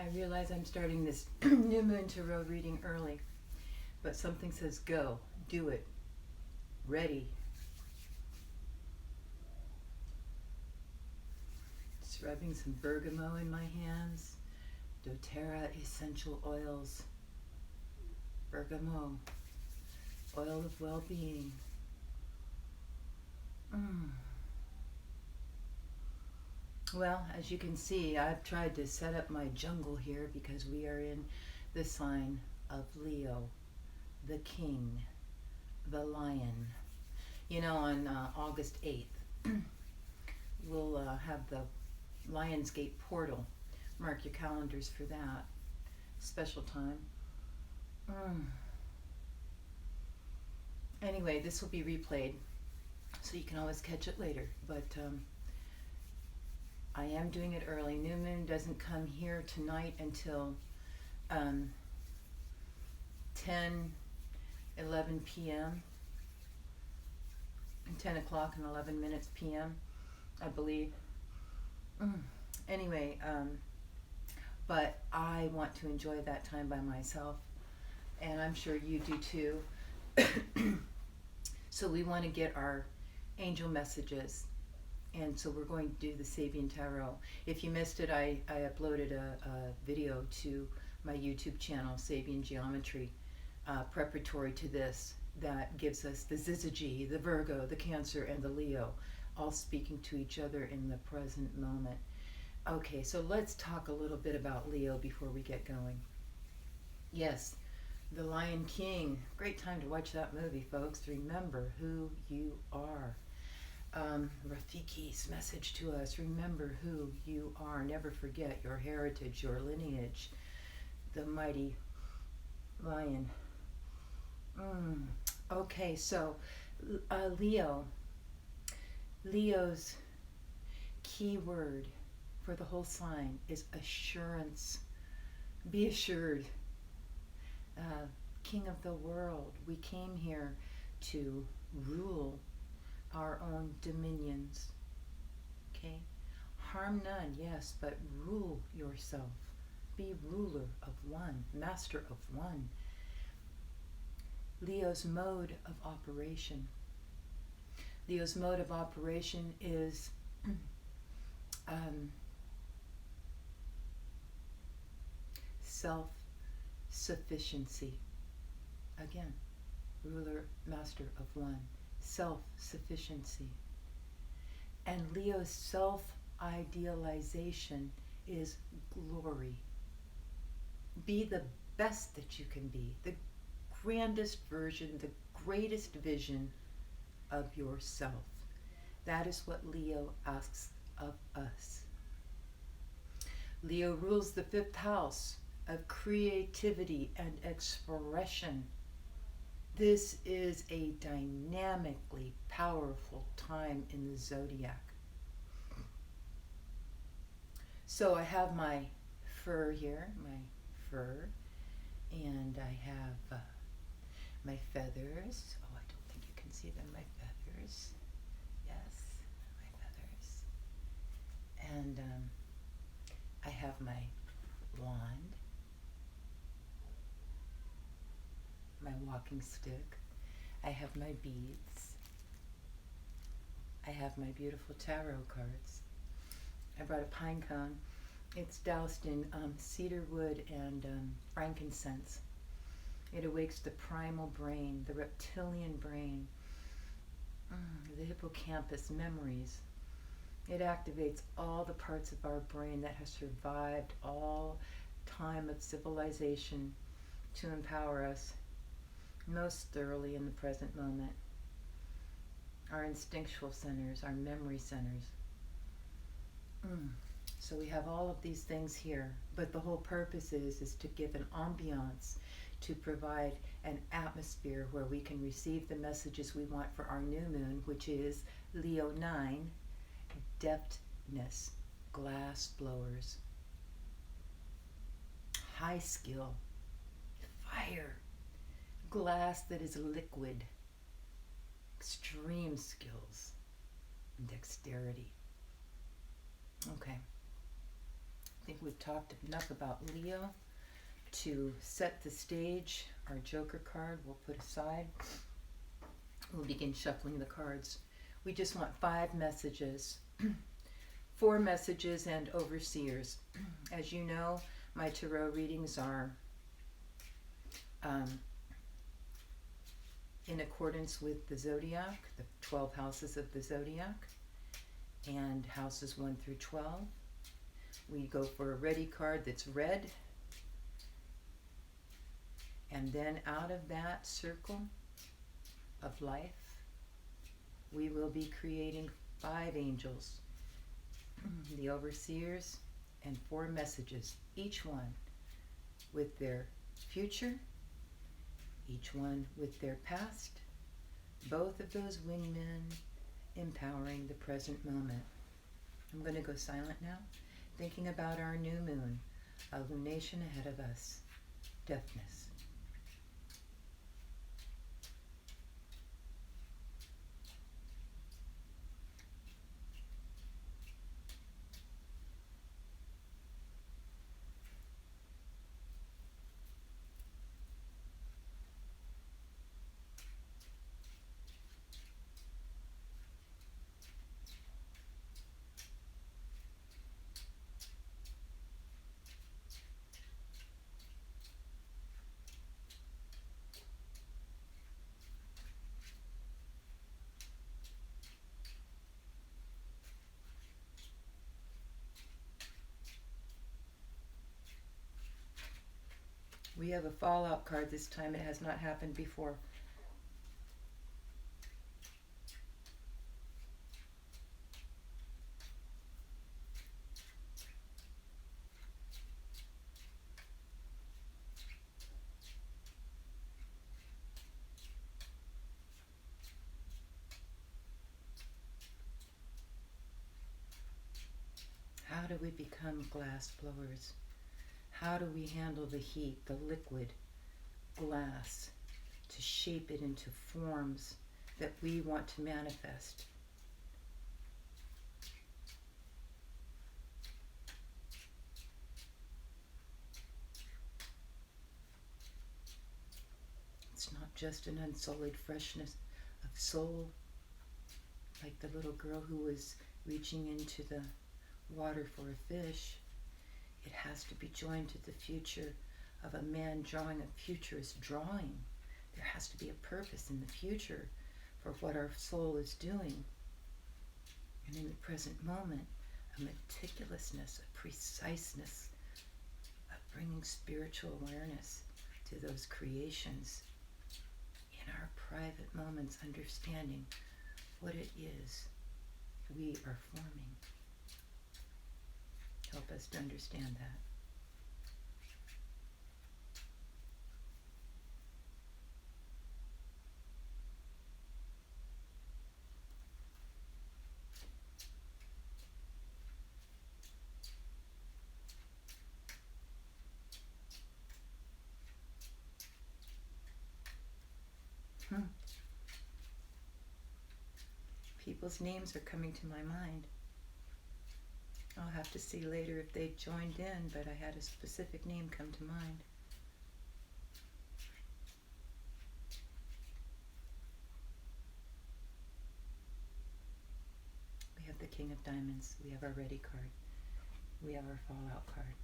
I realize I'm starting this new moon tarot reading early, but something says go, do it, ready. Just rubbing some bergamot in my hands, doTERRA essential oils, bergamot, oil of well-being. Well, as you can see, I've tried to set up my jungle here because we are in the sign of Leo, the king, the lion. You know, on August 8th, we'll have the Lionsgate portal. Mark your calendars for that. Special time. Anyway, this will be replayed, so you can always catch it later. But I am doing it early. New moon doesn't come here tonight until 10:11 p.m. 10 o'clock and 11 minutes p.m. I believe. Anyway, but I want to enjoy that time by myself, and I'm sure you do too. So we want to get our angel messages, and so we're going to do the Sabian Tarot. If you missed it, I uploaded a video to my YouTube channel, Sabian Geometry, preparatory to this, that gives us the Syzygy, the Virgo, the Cancer, and the Leo, all speaking to each other in the present moment. Okay, so let's talk a little bit about Leo before we get going. Yes, The Lion King. Great time to watch that movie, folks. Remember who you are. Rafiki's message to us: remember who you are. Never forget your heritage, your lineage. The mighty lion. Okay, so Leo's key word for the whole sign is assurance. Be assured. King of the world, we came here to rule our own dominions. Okay? Harm none, yes, but rule yourself. Be ruler of one, master of one. Leo's mode of operation. Leo's mode of operation is self-sufficiency. Again, ruler, master of one. Self-sufficiency. And Leo's self-idealization is glory. Be the best that you can be, the grandest version, the greatest vision of yourself. That is what Leo asks of us. Leo rules the 5th house of creativity and expression. This is a dynamically powerful time in the zodiac. So I have my fur here, and I have my feathers. Oh, I don't think you can see them, my feathers. Yes, my feathers. And I have my wand, my walking stick. I have my beads. I have my beautiful tarot cards. I brought a pine cone. It's doused in cedar wood and frankincense. It awakes the primal brain, the reptilian brain, the hippocampus memories. It activates all the parts of our brain that has survived all time of civilization to empower us most thoroughly in the present moment. Our instinctual centers, our memory centers. So we have all of these things here, but the whole purpose is to give an ambiance, to provide an atmosphere where we can receive the messages we want for our new moon, which is Leo 9, DEFTNESS Glass blowers. High skill, fire, glass that is liquid, extreme skills, and dexterity. Okay. I think we've talked enough about Leo. To set the stage, our Joker card we'll put aside. We'll begin shuffling the cards. We just want 5 messages, 4 messages and overseers. As you know, my tarot readings are in accordance with the zodiac, the 12 houses of the zodiac, and houses 1 through 12. We go for a ready card that's red, and then out of that circle of life, we will be creating 5 angels, the overseers, and 4 messages, each one with their future, each one with their past, both of those wingmen empowering the present moment. I'm going to go silent now, thinking about our new moon, a lunation ahead of us, deftness. We have a fallout card this time. It has not happened before. How do we become glass blowers? How do we handle the heat, the liquid glass, to shape it into forms that we want to manifest? It's not just an unsullied freshness of soul, like the little girl who was reaching into the water for a fish. It has to be joined to the future of a man drawing a futurist drawing. There has to be a purpose in the future for what our soul is doing. And in the present moment, a meticulousness, a preciseness of bringing spiritual awareness to those creations in our private moments, understanding what it is we are forming. Help us to understand that. People's names are coming to my mind. I'll have to see later if they joined in, but I had a specific name come to mind. We have the King of Diamonds. We have our ready card. We have our fallout card.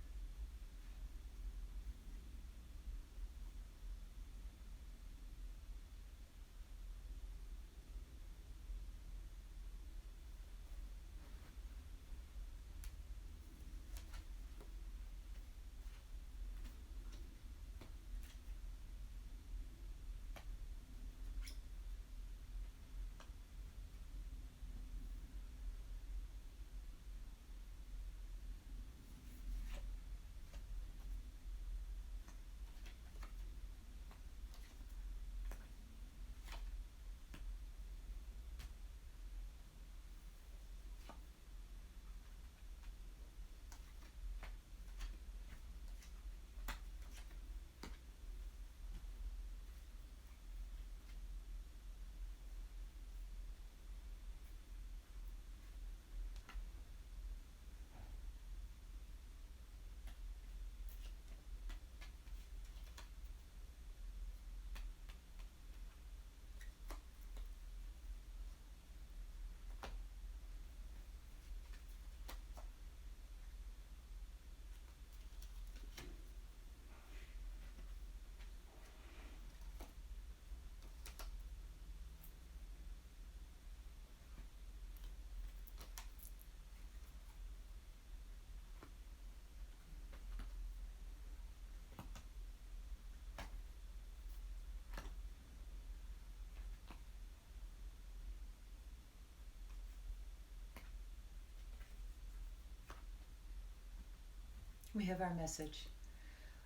We have our message.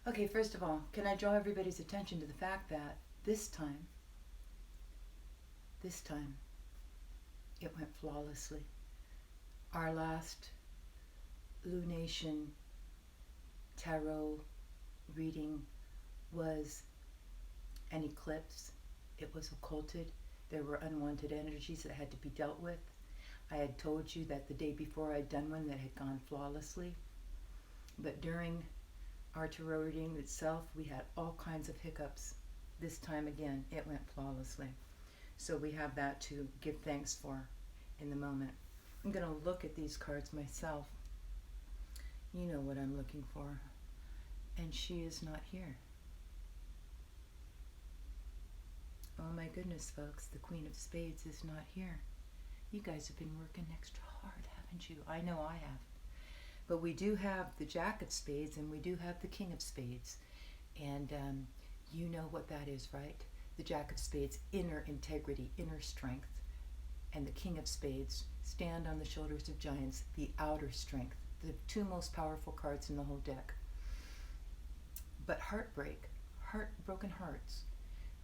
Okay, first of all, can I draw everybody's attention to the fact that this time, it went flawlessly. Our last Lunation tarot reading was an eclipse. It was occulted. There were unwanted energies that had to be dealt with. I had told you that the day before I'd done one that had gone flawlessly. But during our tarot reading itself, we had all kinds of hiccups. This time again, it went flawlessly. So we have that to give thanks for in the moment. I'm going to look at these cards myself. You know what I'm looking for. And she is not here. Oh my goodness, folks, the Queen of Spades is not here. You guys have been working extra hard, haven't you? I know I have. But we do have the Jack of Spades and we do have the King of Spades. And you know what that is, right? The Jack of Spades, inner integrity, inner strength. And the King of Spades, stand on the shoulders of giants, the outer strength. The two most powerful cards in the whole deck. But heartbroken hearts,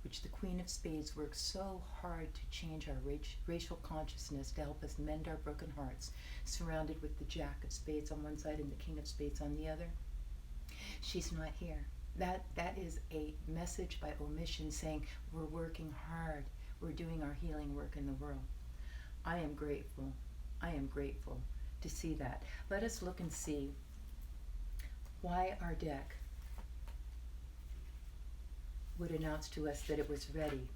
which the Queen of Spades works so hard to change our racial consciousness to help us mend our broken hearts, surrounded with the Jack of Spades on one side and the King of Spades on the other. She's not here. That is a message by omission saying we're working hard. We're doing our healing work in the world. I am grateful. I am grateful to see that. Let us look and see why our deck would announce to us that it was ready.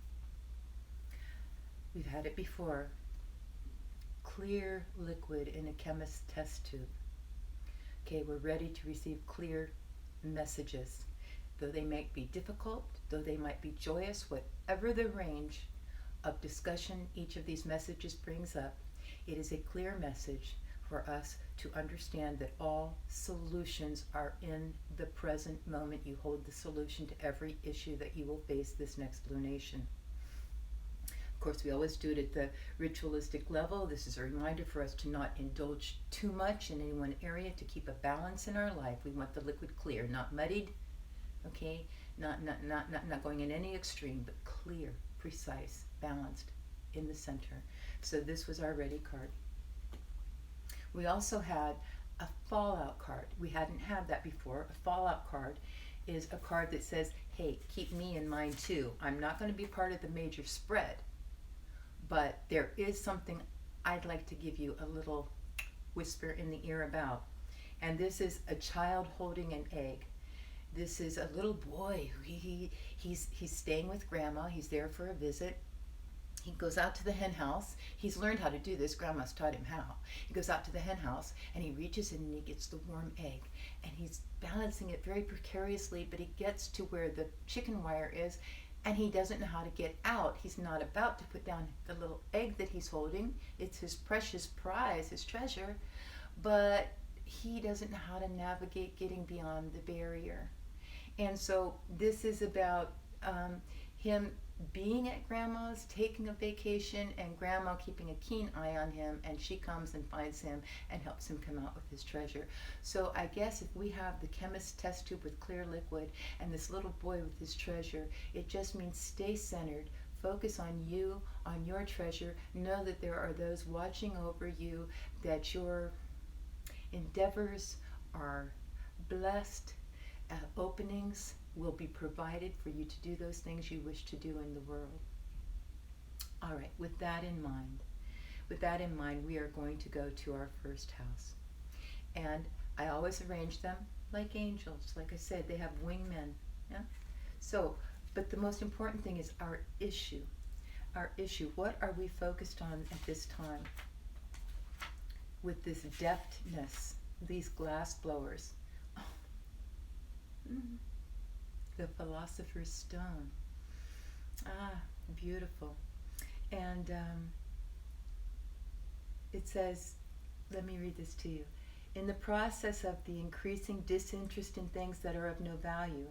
We've had it before. Clear liquid in a chemist's test tube. Okay, we're ready to receive clear messages. Though they might be difficult, though they might be joyous, whatever the range of discussion each of these messages brings up, it is a clear message for us to understand that all solutions are in the present moment. You hold the solution to every issue that you will face this next lunation. Of course, we always do it at the ritualistic level. This is a reminder for us to not indulge too much in any one area, to keep a balance in our life. We want the liquid clear, not muddied, okay? Not going in any extreme, but clear, precise, balanced in the center. So this was our ready card. We also had a fallout card. We hadn't had that before. A fallout card is a card that says, hey, keep me in mind too. I'm not going to be part of the major spread, but there is something I'd like to give you a little whisper in the ear about. And this is a child holding an egg. This is a little boy. He's staying with grandma. He's there for a visit. He goes out to the hen house. He's learned how to do this. Grandma's taught him how. He goes out to the hen house and he reaches in and he gets the warm egg. And he's balancing it very precariously, but he gets to where the chicken wire is and he doesn't know how to get out. He's not about to put down the little egg that he's holding. It's his precious prize, his treasure, but he doesn't know how to navigate getting beyond the barrier. And so this is about him being at grandma's, taking a vacation, and grandma keeping a keen eye on him, and she comes and finds him and helps him come out with his treasure. So I guess if we have the chemist's test tube with clear liquid and this little boy with his treasure, it just means stay centered, focus on you, on your treasure, know that there are those watching over you, that your endeavors are blessed, openings will be provided for you to do those things you wish to do in the world. All right, with that in mind, we are going to go to our first house. And I always arrange them like angels. Like I said, they have wingmen. Yeah? So, but the most important thing is our issue. Our issue. What are we focused on at this time? With this deftness, these glass blowers. Oh. Mm-hmm. The Philosopher's Stone. Ah, beautiful. And it says, let me read this to you. In the process of the increasing disinterest in things that are of no value,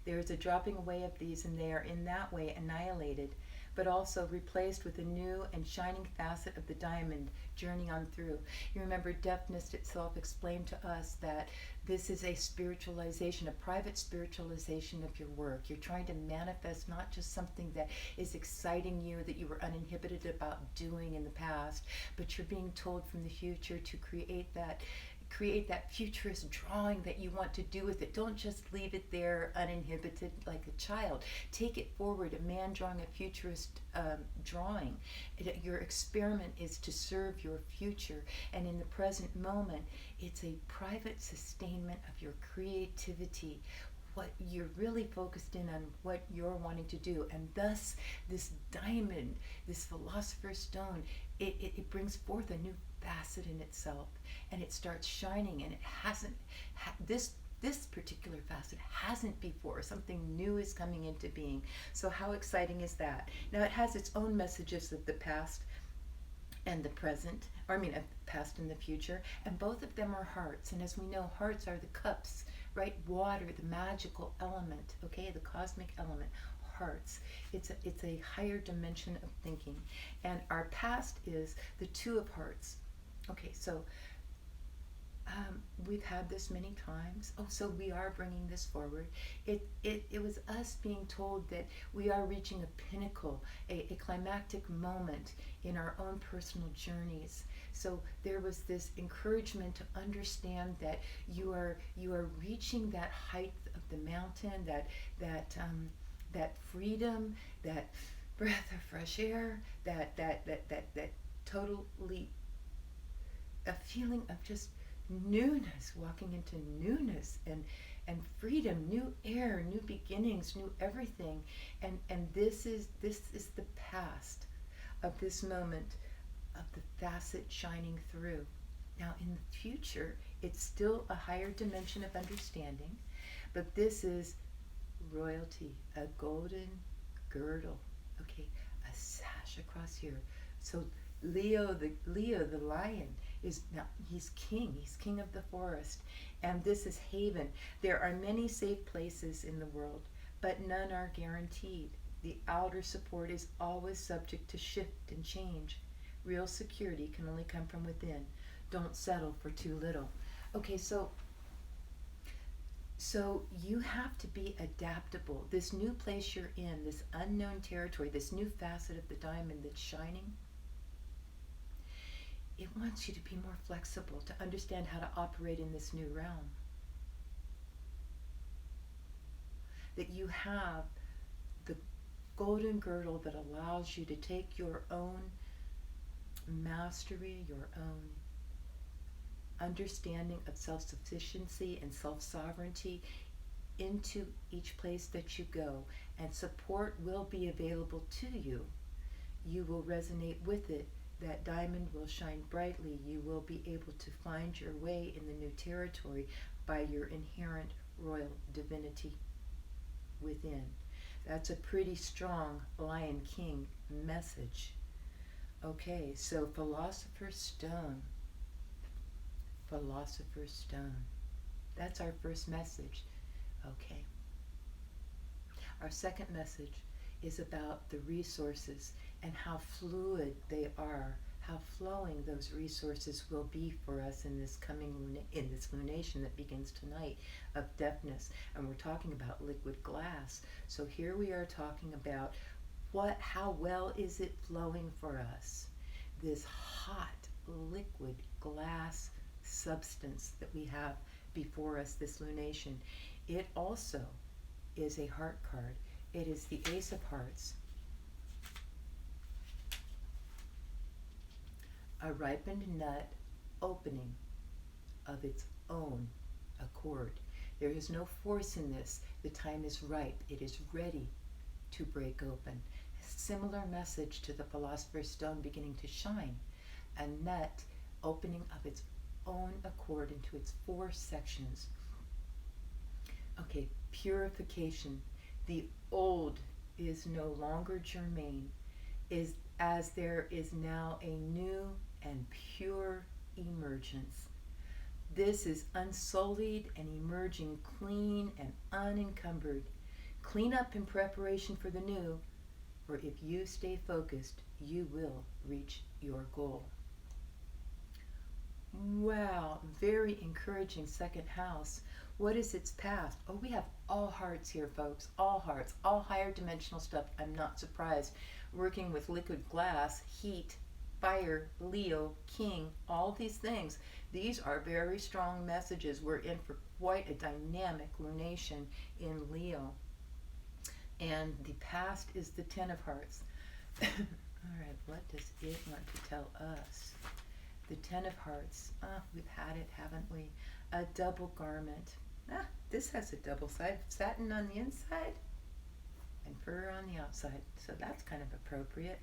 there is a dropping away of these, and they are in that way annihilated. but also replaced with a new and shining facet of the diamond, journeying on through. You remember, deftness itself explained to us that this is a spiritualization, a private spiritualization of your work. You're trying to manifest not just something that is exciting you, that you were uninhibited about doing in the past, but you're being told from the future to create that futurist drawing that you want to do with it. Don't just leave it there uninhibited like a child. Take it forward. A man drawing a futurist drawing. Your experiment is to serve your future, and in the present moment, it's a private sustainment of your creativity. What you're really focused in on, what you're wanting to do, and thus this diamond, this philosopher's stone, it brings forth a new facet in itself, and it starts shining, and it hasn't this particular facet hasn't before. Something new is coming into being. So how exciting is that? Now it has its own messages of the past and the present, or I mean past and the future, and both of them are hearts. And as we know, hearts are the cups, right? Water, the magical element, okay, the cosmic element. Hearts. It's a higher dimension of thinking, and our past is the Two of Hearts. Okay, so we've had this many times. Oh, so we are bringing this forward. It was us being told that we are reaching a pinnacle, a climactic moment in our own personal journeys. So there was this encouragement to understand that you are reaching that height of the mountain, that freedom, that breath of fresh air, that totally a feeling of just newness, walking into newness and freedom, new air, new beginnings, new everything. And this is the past of this moment of the facet shining through. Now in the future, it's still a higher dimension of understanding, but this is royalty, a golden girdle, okay, a sash across here. So Leo the lion is now, he's king of the forest, and this is haven. There are many safe places in the world, but none are guaranteed. The outer support is always subject to shift and change. Real security can only come from within. Don't settle for too little. Okay, so you have to be adaptable. This new place you're in, this unknown territory, this new facet of the diamond that's shining, it wants you to be more flexible, to understand how to operate in this new realm. That you have the golden girdle that allows you to take your own mastery, your own understanding of self-sufficiency and self-sovereignty into each place that you go, and support will be available to you. You will resonate with it. That diamond will shine brightly. You will be able to find your way in the new territory by your inherent royal divinity within. That's a pretty strong Lion King message. Okay, so Philosopher's Stone. Philosopher's Stone. That's our first message. Okay. Our second message is about the resources and how fluid they are, how flowing those resources will be for us in this in this lunation that begins tonight of deftness. And we're talking about liquid glass. So here we are talking about how well is it flowing for us? This hot liquid glass substance that we have before us, this lunation. It also is a heart card. It is the Ace of Hearts. A ripened nut opening of its own accord. There is no force in this. The time is ripe. It is ready to break open. A similar message to the Philosopher's Stone beginning to shine. A nut opening of its own accord into its 4 sections. Okay, purification. The old is no longer germane, as there is now a new and pure emergence. This is unsullied and emerging clean and unencumbered. Clean up in preparation for the new. or if you stay focused, you will reach your goal. Wow, very encouraging second house. What is its past? Oh, we have all hearts here, folks. All hearts, all higher dimensional stuff. I'm not surprised. Working with liquid glass, heat, fire, Leo, king, all these things. These are very strong messages. We're in for quite a dynamic lunation in Leo. And the past is the Ten of Hearts. All right, what does it want to tell us? The Ten of Hearts. We've had it, haven't we? A double garment. This has a double side. Satin on the inside and fur on the outside. So that's kind of appropriate.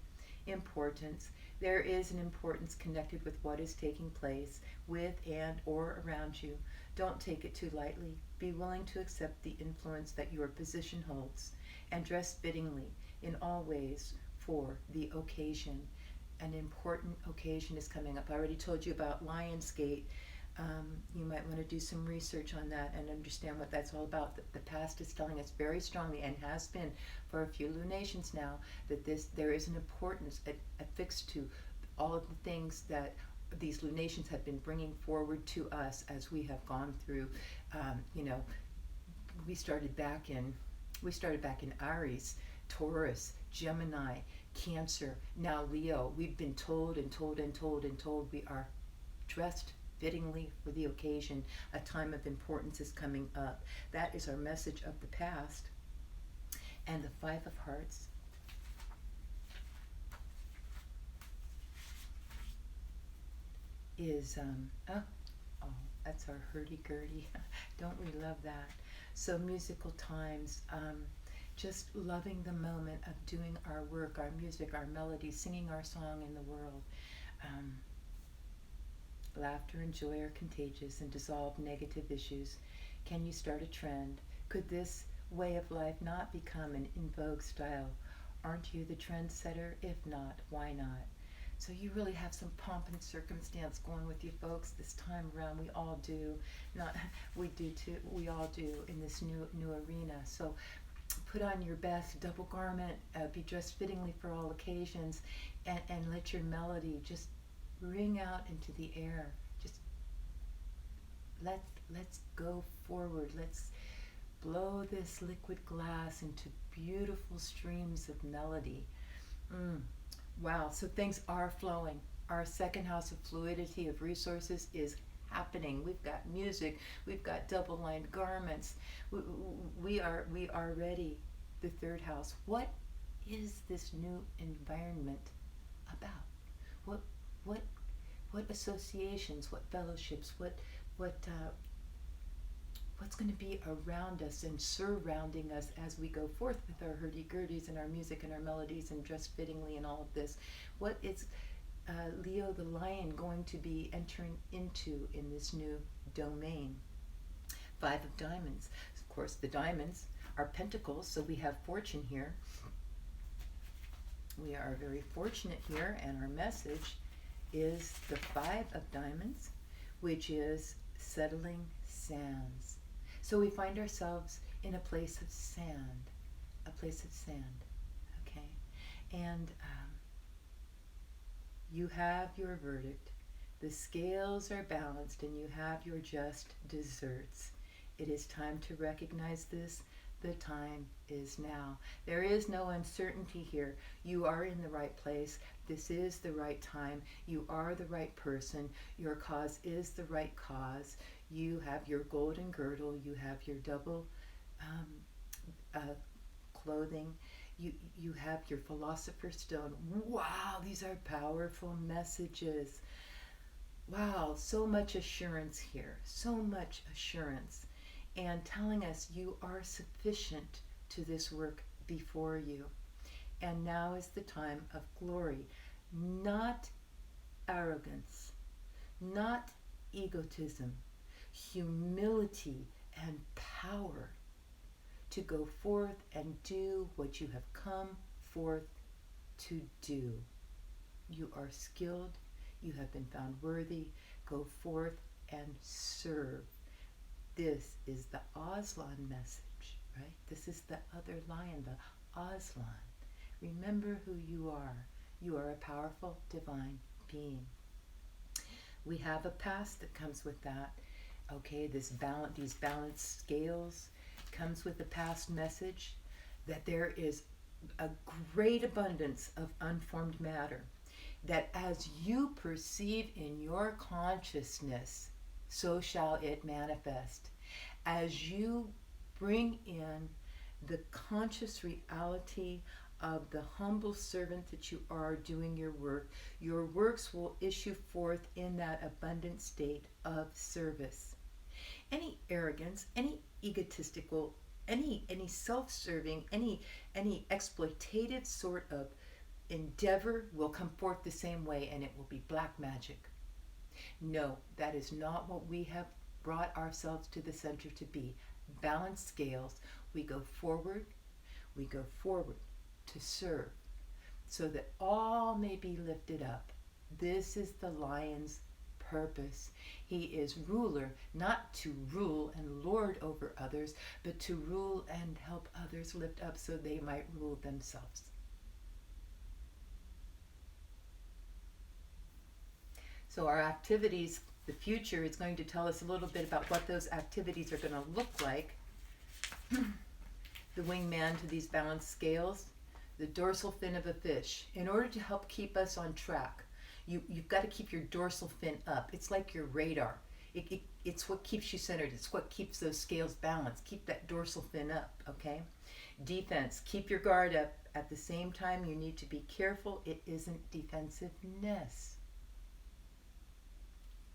Importance. There is an importance connected with what is taking place with and or around you. Don't take it too lightly. Be willing to accept the influence that your position holds and dress fittingly in all ways for the occasion. An important occasion is coming up. I already told you about Lionsgate. You might want to do some research on that and understand what that's all about. The past is telling us very strongly, and has been for a few lunations now, that there is an importance affixed to all of the things that these lunations have been bringing forward to us as we have gone through. We started back in Aries, Taurus, Gemini, Cancer, now Leo. We've been told and told and told and told we are dressed fittingly for the occasion. A time of importance is coming up. That is our message of the past. And the Five of Hearts is, that's our hurdy-gurdy. Don't we love that? So musical times, just loving the moment of doing our work, our music, our melody, singing our song in the world. Laughter and joy are contagious and dissolve negative issues. Can you start a trend? Could this way of life not become an in vogue style? Aren't you the trendsetter? If not, why not? So you really have some pomp and circumstance going with you folks this time around. We all do. We do too. We all do in this new arena. So put on your best double garment, be dressed fittingly for all occasions, and let your melody just ring out into the air. Just let's go forward. Let's blow this liquid glass into beautiful streams of melody. Wow, so things are flowing. Our second house of fluidity, of resources, is happening. We've got music, we've got double-lined garments. We are ready. The third house. What is this new environment about? What associations, what fellowships, what's going to be around us and surrounding us as we go forth with our hurdy-gurdies and our music and our melodies and dress fittingly and all of this? What is Leo the lion going to be entering into in this new domain? Five of diamonds. Of course, the diamonds are pentacles, so we have fortune here. We are very fortunate here, and our message is the Five of Diamonds, which is settling sands. So we find ourselves in a place of sand, okay? And you have your verdict. The scales are balanced and you have your just desserts. It is time to recognize this. The time is now. There is no uncertainty here. You are in the right place. This is the right time. You are the right person. Your cause is the right cause. You have your golden girdle. You have your double clothing. You have your philosopher's stone. Wow, these are powerful messages. Wow, so much assurance here. So much assurance. And telling us you are sufficient to this work before you. And now is the time of glory, not arrogance, not egotism, humility and power to go forth and do what you have come forth to do. You are skilled, you have been found worthy, go forth and serve. This is the Aslan message, right? This is the other lion, the Aslan. Remember who you are. You are a powerful divine being. We have a past that comes with that. Okay, these balanced scales comes with a past message that there is a great abundance of unformed matter, that as you perceive in your consciousness, so shall it manifest. As you bring in the conscious reality of the humble servant that you are doing your works will issue forth in that abundant state of service. Any arrogance, any egotistical, any self-serving, any exploitative sort of endeavor will come forth the same way, and it will be black magic. No, that is not what we have brought ourselves to the center to be. Balanced scales. We go forward to serve, so that all may be lifted up. This is the lion's purpose. He is ruler, not to rule and lord over others, but to rule and help others lift up so they might rule themselves. So our activities, the future is going to tell us a little bit about what those activities are going to look like. The wingman to these balanced scales, the dorsal fin of a fish. In order to help keep us on track, you've got to keep your dorsal fin up. It's like your radar. It's what keeps you centered. It's what keeps those scales balanced. Keep that dorsal fin up, okay? Defense, keep your guard up. At the same time, you need to be careful. It isn't defensiveness.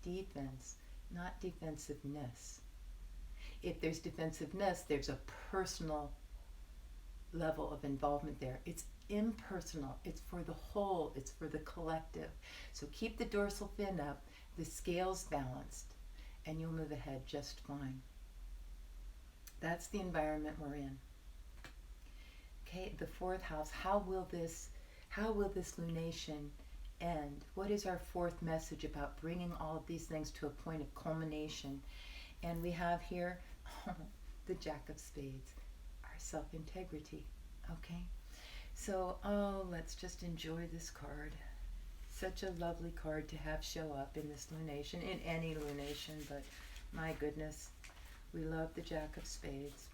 Defense, not defensiveness. If there's defensiveness, there's a personal level of involvement there. It's impersonal. It's for the whole. It's for the collective. So keep the dorsal fin up, the scales balanced, and you'll move ahead just fine. That's the environment we're in. Okay, the fourth house. How will this lunation end? What is our fourth message about bringing all of these things to a point of culmination? And we have here the Jack of Spades, our self-integrity. Okay, so let's just enjoy this card. Such a lovely card to have show up in this lunation, in any lunation, but my goodness, we love the Jack of Spades.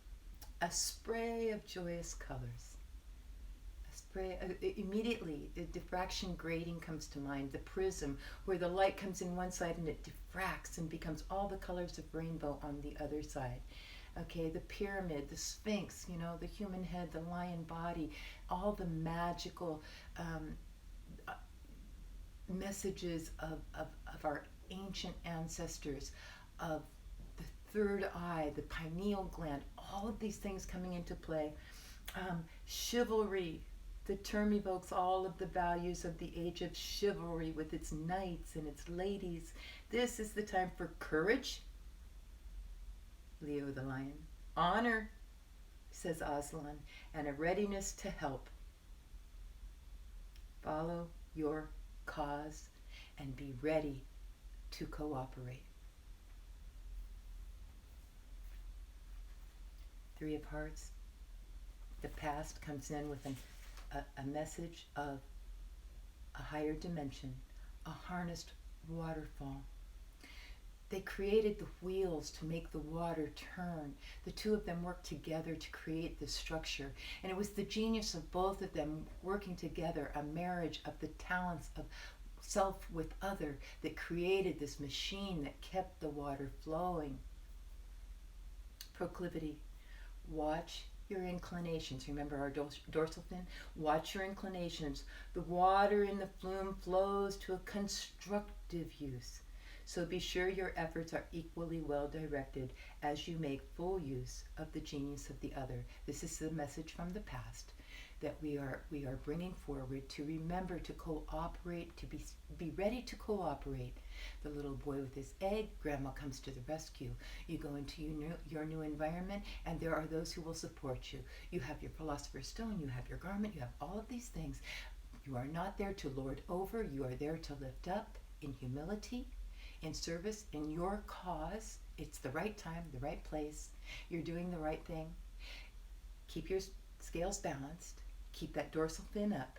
A spray of joyous colors. Immediately the diffraction grating comes to mind, the prism where the light comes in one side and it diffracts and becomes all the colors of rainbow on the other side. Okay, the pyramid, the sphinx, the human head, the lion body, all the magical messages of our ancient ancestors, of the third eye, the pineal gland, all of these things coming into play. Chivalry. The term evokes all of the values of the age of chivalry with its knights and its ladies. This is the time for courage, Leo the lion, honor, says Aslan, and a readiness to help. Follow your cause and be ready to cooperate. Three of Hearts. The past comes in with a message of a higher dimension, a harnessed waterfall. They created the wheels to make the water turn. The two of them worked together to create this structure. And it was the genius of both of them working together, a marriage of the talents of self with other, that created this machine that kept the water flowing. Proclivity. Watch your inclinations. Remember our dorsal fin? Watch your inclinations. The water in the flume flows to a constructive use. So be sure your efforts are equally well directed as you make full use of the genius of the other. This is the message from the past that we are bringing forward, to remember to cooperate, to be ready to cooperate. The little boy with his egg, grandma comes to the rescue. You go into your new environment, and there are those who will support you. You have your philosopher's stone, you have your garment, you have all of these things. You are not there to lord over, you are there to lift up in humility, in service, in your cause. It's the right time, the right place. You're doing the right thing. Keep your scales balanced. Keep that dorsal fin up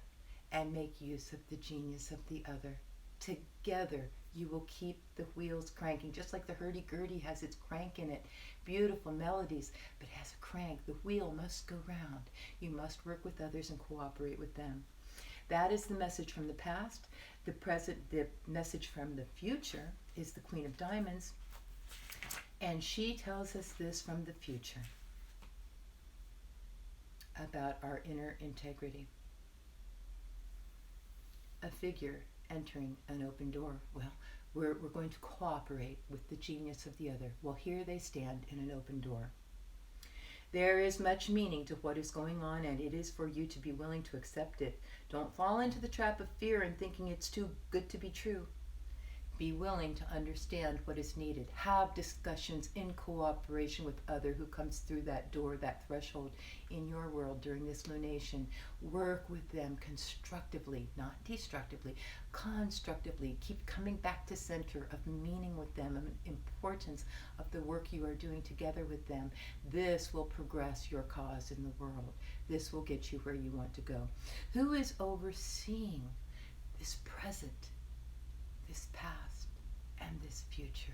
and make use of the genius of the other. Together, you will keep the wheels cranking, just like the hurdy-gurdy has its crank in it. Beautiful melodies, but has a crank. The wheel must go round. You must work with others and cooperate with them. That is the message from the past. The present, the message from the future is the Queen of Diamonds. And she tells us this from the future about our inner integrity. A figure entering an open door. Well, we're going to cooperate with the genius of the other. Well, here they stand in an open door. There is much meaning to what is going on, and it is for you to be willing to accept it. Don't fall into the trap of fear and thinking it's too good to be true. Be willing to understand what is needed. Have discussions in cooperation with other who comes through that door, that threshold in your world during this lunation. Work with them constructively, not destructively, constructively. Keep coming back to center of meaning with them and importance of the work you are doing together with them. This will progress your cause in the world. This will get you where you want to go. Who is overseeing this present, this past, and this future?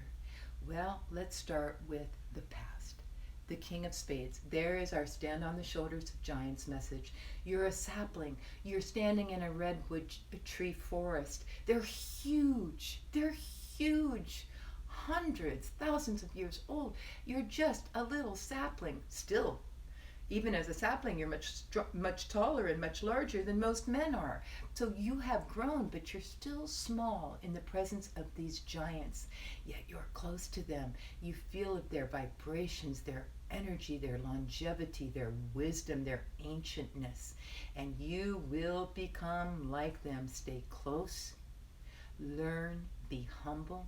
Well, let's start with the past. The King of Spades. There is our stand on the shoulders of giants message. You're a sapling. You're standing in a redwood tree forest. They're huge. They're huge. Hundreds, thousands of years old. You're just a little sapling. Still, even as a sapling, you're much taller and much larger than most men are. So you have grown, but you're still small in the presence of these giants. Yet you're close to them. You feel their vibrations, their energy, their longevity, their wisdom, their ancientness. And you will become like them. Stay close, learn, be humble,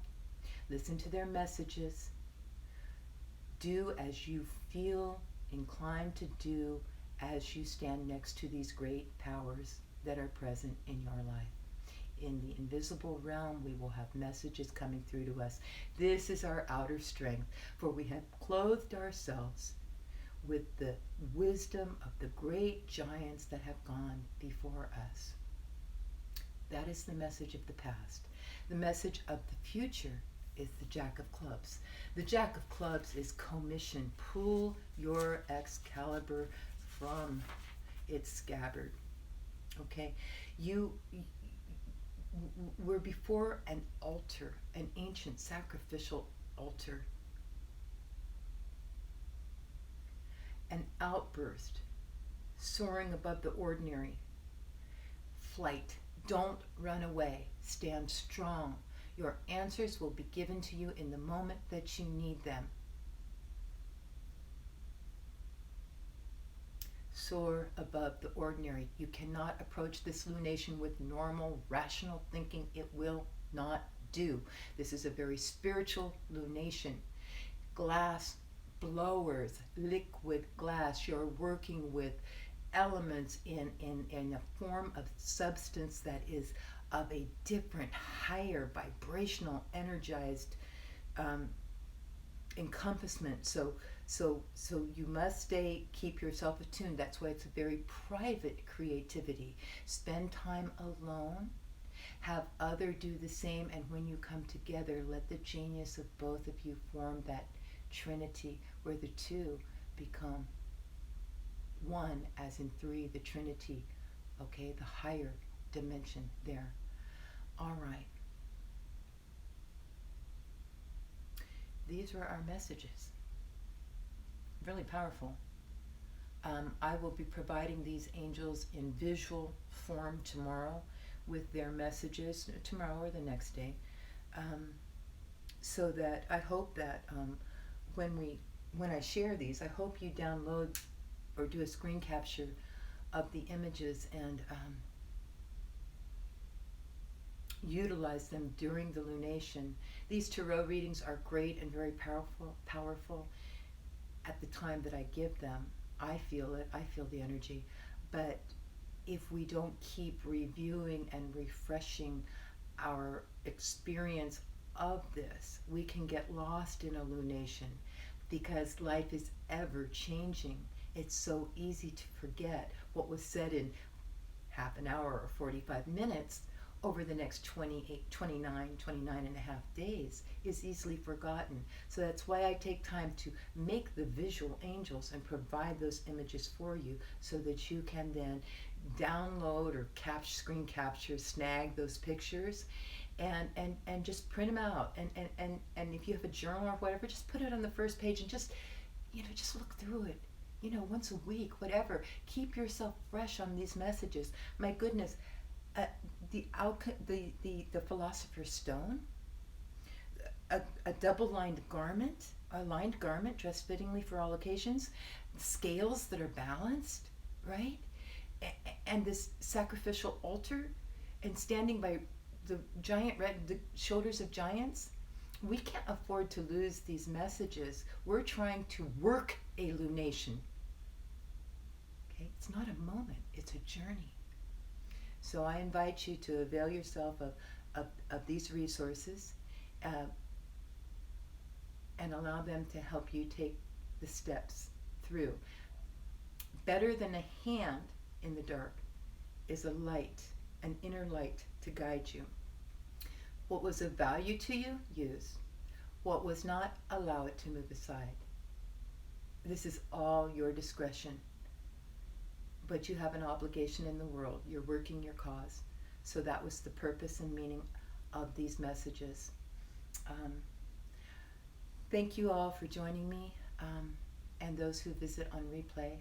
listen to their messages. Do as you feel inclined to do as you stand next to these great powers that are present in your life. In the invisible realm, we will have messages coming through to us. This is our outer strength, for we have clothed ourselves with the wisdom of the great giants that have gone before us. That is the message of the past. The message of the future is the Jack of Clubs. The Jack of Clubs is commission. Pull your Excalibur from its scabbard. Okay? We're before an altar, an ancient sacrificial altar. An outburst, soaring above the ordinary. Flight. Don't run away. Stand strong. Your answers will be given to you in the moment that you need them. Soar above the ordinary. You cannot approach this lunation with normal, rational thinking. It will not do. This is a very spiritual lunation. Glass blowers, liquid glass. You're working with elements in a form of substance that is of a different, higher, vibrational, energized encompassment. So you must keep yourself attuned. That's why it's a very private creativity. Spend time alone. Have other do the same. And when you come together, let the genius of both of you form that trinity where the two become one, as in three, the trinity. Okay, the higher dimension there. All right. These were our messages. Really powerful. I will be providing these angels in visual form tomorrow with their messages, tomorrow or the next day, so that I hope that when I share these, I hope you download or do a screen capture of the images and utilize them during the lunation. These tarot readings are great and very powerful at the time that I give them. I feel it, I feel the energy. But if we don't keep reviewing and refreshing our experience of this, we can get lost in a lunation because life is ever changing. It's so easy to forget what was said in half an hour or 45 minutes over the next 29 and a half days is easily forgotten. So that's why I take time to make the visual angels and provide those images for you so that you can then download or screen capture, snag those pictures and just print them out. And if you have a journal or whatever, just put it on the first page and just look through it. Once a week, whatever. Keep yourself fresh on these messages. My goodness, the philosopher's stone, a double-lined garment, a lined garment dressed fittingly for all occasions, scales that are balanced, right? And this sacrificial altar, and standing by the shoulders of giants. We can't afford to lose these messages. We're trying to work a lunation. Okay? It's not a moment, it's a journey. So I invite you to avail yourself of these resources and allow them to help you take the steps through. Better than a hand in the dark is a light, an inner light to guide you. What was of value to you, use. What was not, allow it to move aside. This is all your discretion. But you have an obligation in the world. You're working your cause. So that was the purpose and meaning of these messages. Thank you all for joining me, and those who visit on replay.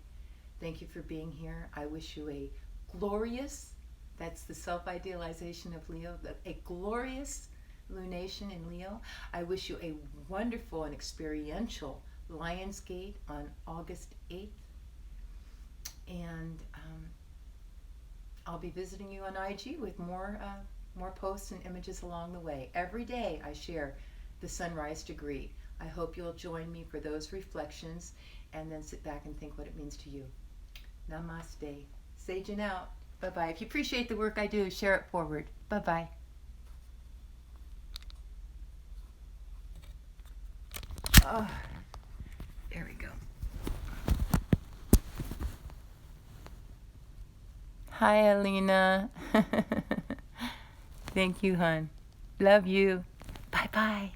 Thank you for being here. I wish you a glorious, that's the self-idealization of Leo, a glorious lunation in Leo. I wish you a wonderful and experiential Lionsgate on August 8th. And I'll be visiting you on IG with more posts and images along the way. Every day I share the sunrise degree. I hope you'll join me for those reflections and then sit back and think what it means to you. Namaste. Saging out. Bye-bye. If you appreciate the work I do, share it forward. Bye-bye. Oh, there we go. Hi, Alina. Thank you, hon. Love you. Bye-bye.